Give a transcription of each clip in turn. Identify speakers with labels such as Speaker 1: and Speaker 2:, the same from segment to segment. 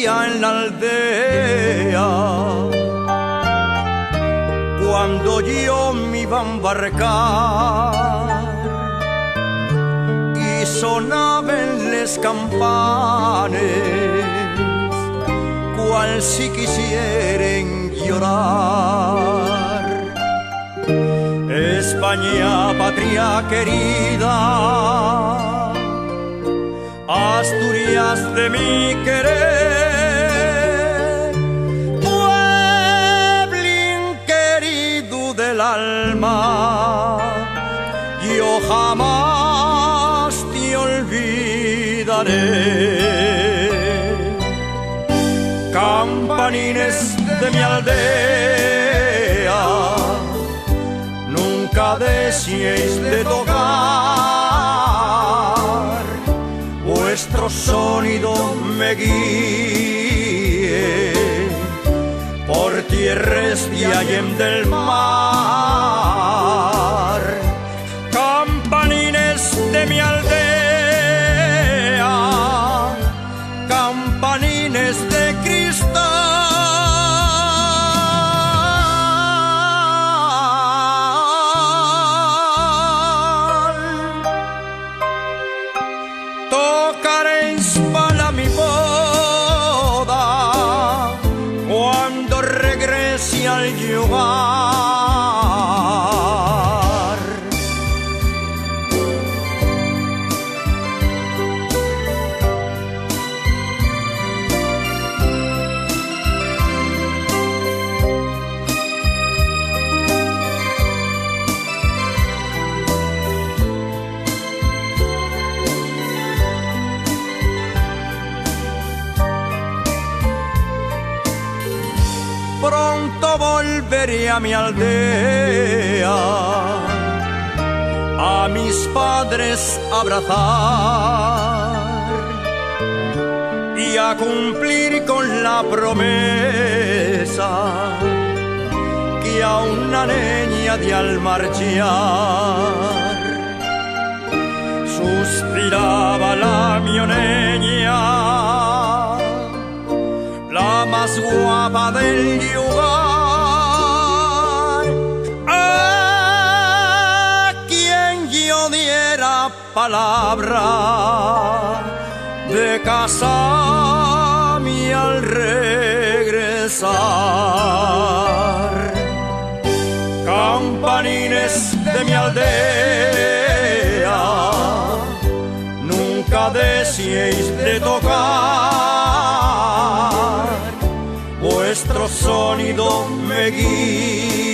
Speaker 1: día en la aldea, cuando yo me iba a embarcar y sonaban las campanas, cual si quisieren llorar. España, patria querida, Asturias de mi querer, pueblín querido del alma, yo jamás te olvidaré. Campanines de mi aldea, nunca deseéis de tocar, vuestro sonido me guíe por tierras de allá del mar. Campanines de mi aldea, campanines de cristal, tocaréis para mi boda cuando regrese al lugar. Pronto volveré a mi aldea, a mis padres abrazar y a cumplir con la promesa que a una niña de al marchar suspiraba la mioneña, la más guapa del lugar, a quien yo diera palabra de casarme al regresar. Campanines de mi aldea, nunca deseéis de tocar, vuestro sonido me guíe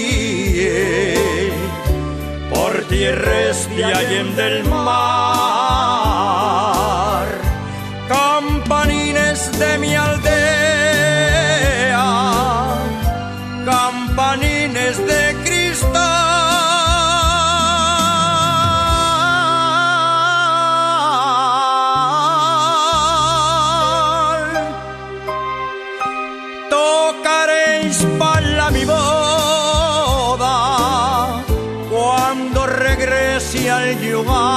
Speaker 1: por tierras de allá del mar. Campanines de mi aldea, campanines de cristal, tocaréis para mi boda cuando regrese al lugar.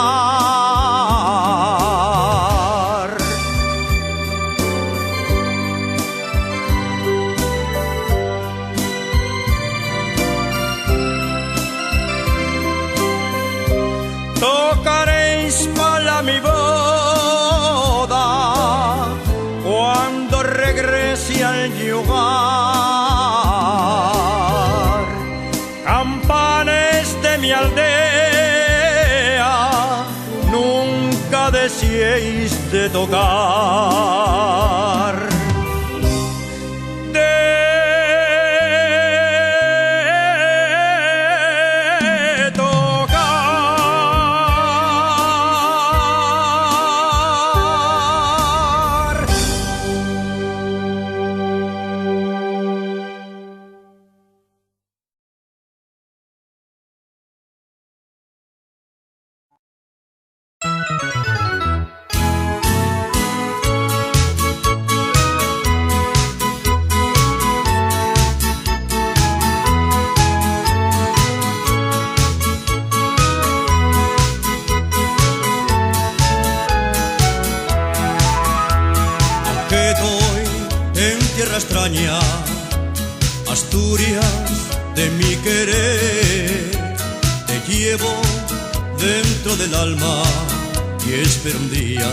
Speaker 1: Tocaréis para mi boda cuando regrese al lugar. Campanes de mi aldea, nunca deseéis de tocar. extraña, Asturias de mi querer, te llevo dentro del alma y espero un día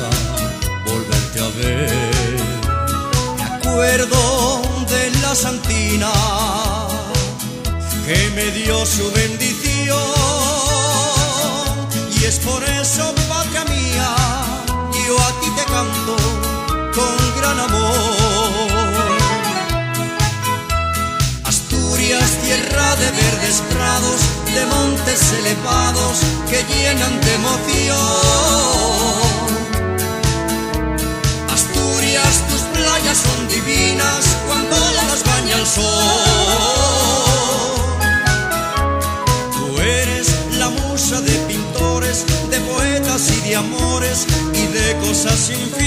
Speaker 1: volverte a ver. Me acuerdo de la santina que me dio su bendición y es por eso, patria mía, yo a ti te canto con gran amor. Asturias, tierra de verdes prados, de montes elevados que llenan de emoción. Asturias, tus playas son divinas cuando las baña el sol. Tú eres la musa de pintores, de poetas y de amores y de cosas sin fin.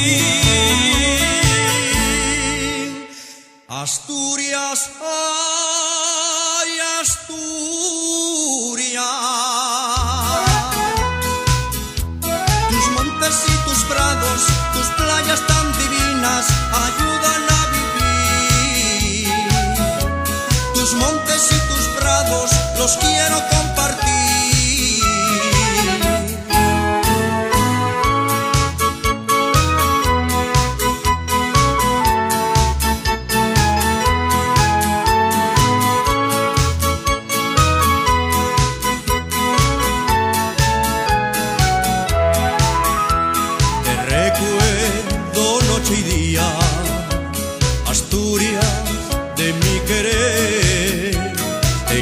Speaker 1: Asturias, ay Asturias, tus montes y tus prados, tus playas tan divinas ayudan a vivir. Tus montes y tus prados los quiero compartir.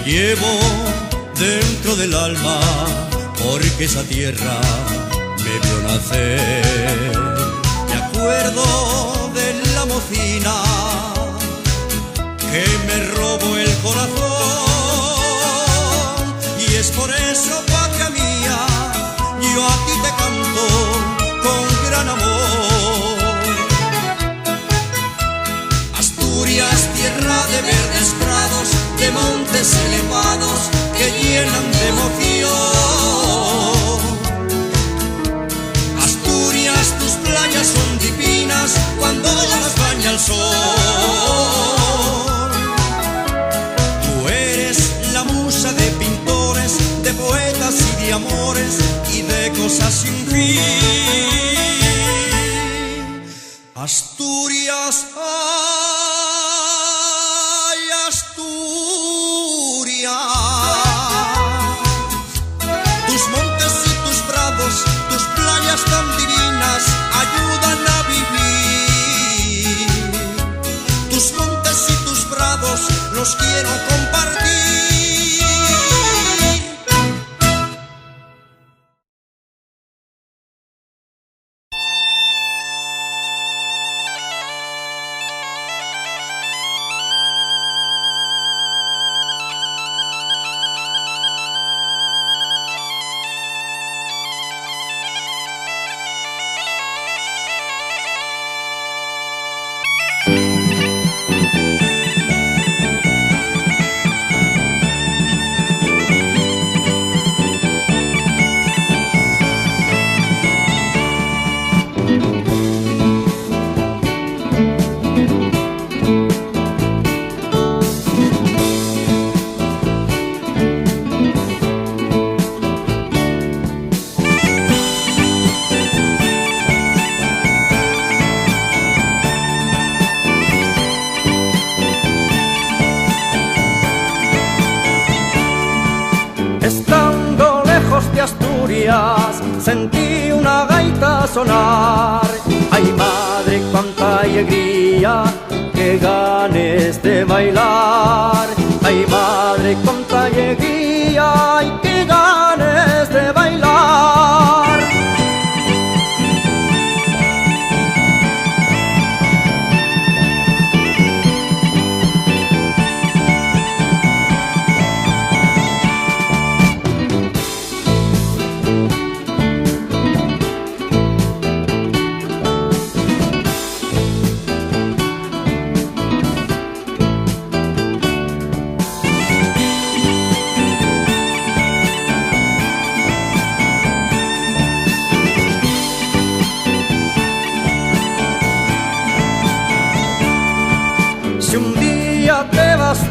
Speaker 1: Llevo dentro del alma porque esa tierra me vio nacer. Me acuerdo de la mocina que me robó el corazón y es por eso, patria mía, yo a ti te canto con gran amor. Asturias, tierra de verdes prados, de montes elevados que llenan de emoción. Asturias, tus playas son divinas cuando las baña el sol. Tú eres la musa de pintores, de poetas y de amores y de cosas sin fin. Asturias, ay Asturias, tus montes y tus prados, tus playas tan divinas ayudan a vivir. Tus montes y tus prados los quiero compartir.
Speaker 2: Estando lejos de Asturias, sentí una gaita sonar. Ay madre, cuánta alegría, qué ganes de bailar. Ay madre, cuánta alegría, ay qué ganes de bailar.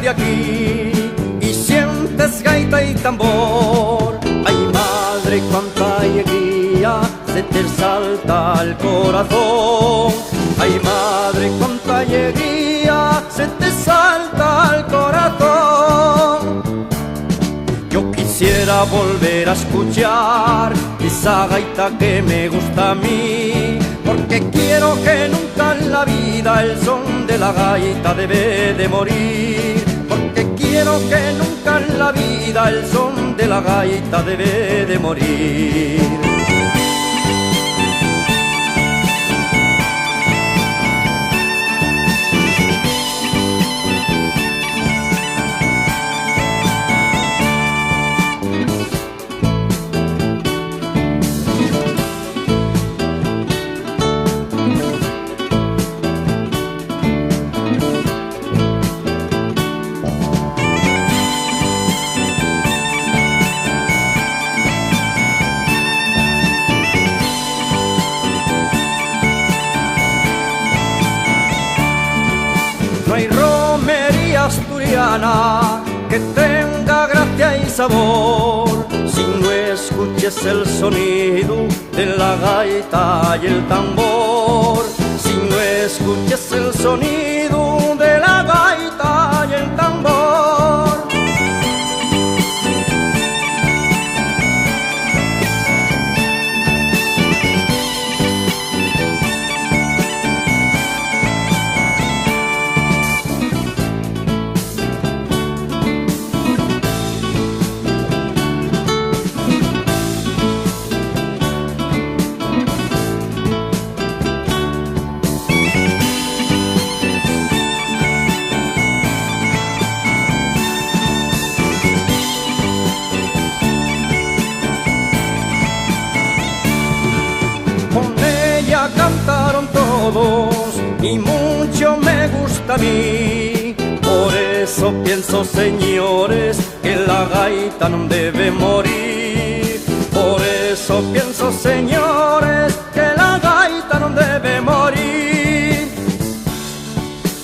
Speaker 2: de aquí y sientes gaita y tambor. Ay madre, cuánta alegría se te salta al corazón. Ay madre, cuánta alegría se te salta al corazón. Yo quisiera volver a escuchar esa gaita que me gusta a mí, porque quiero que nunca en la vida el son de la gaita debe de morir. Porque quiero que nunca en la vida el son de la gaita debe de morir. No hay romería asturiana que tenga gracia y sabor si no escuches el sonido de la gaita y el tambor. Si no escuches el sonido de la gaita y el tambor. Con ella cantaron todos y mucho me gusta a mí. Por eso pienso, señores, que la gaita no debe morir. Por eso pienso, señores, que la gaita no debe morir.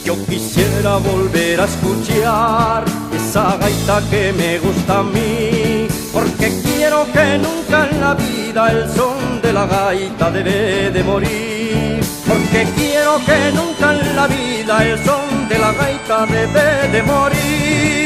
Speaker 2: Yo quisiera volver a escuchar esa gaita que me gusta a mí, porque quiero que nunca en la vida el son de la gaita debe de morir. Porque quiero que nunca en la vida el son de la gaita debe de morir.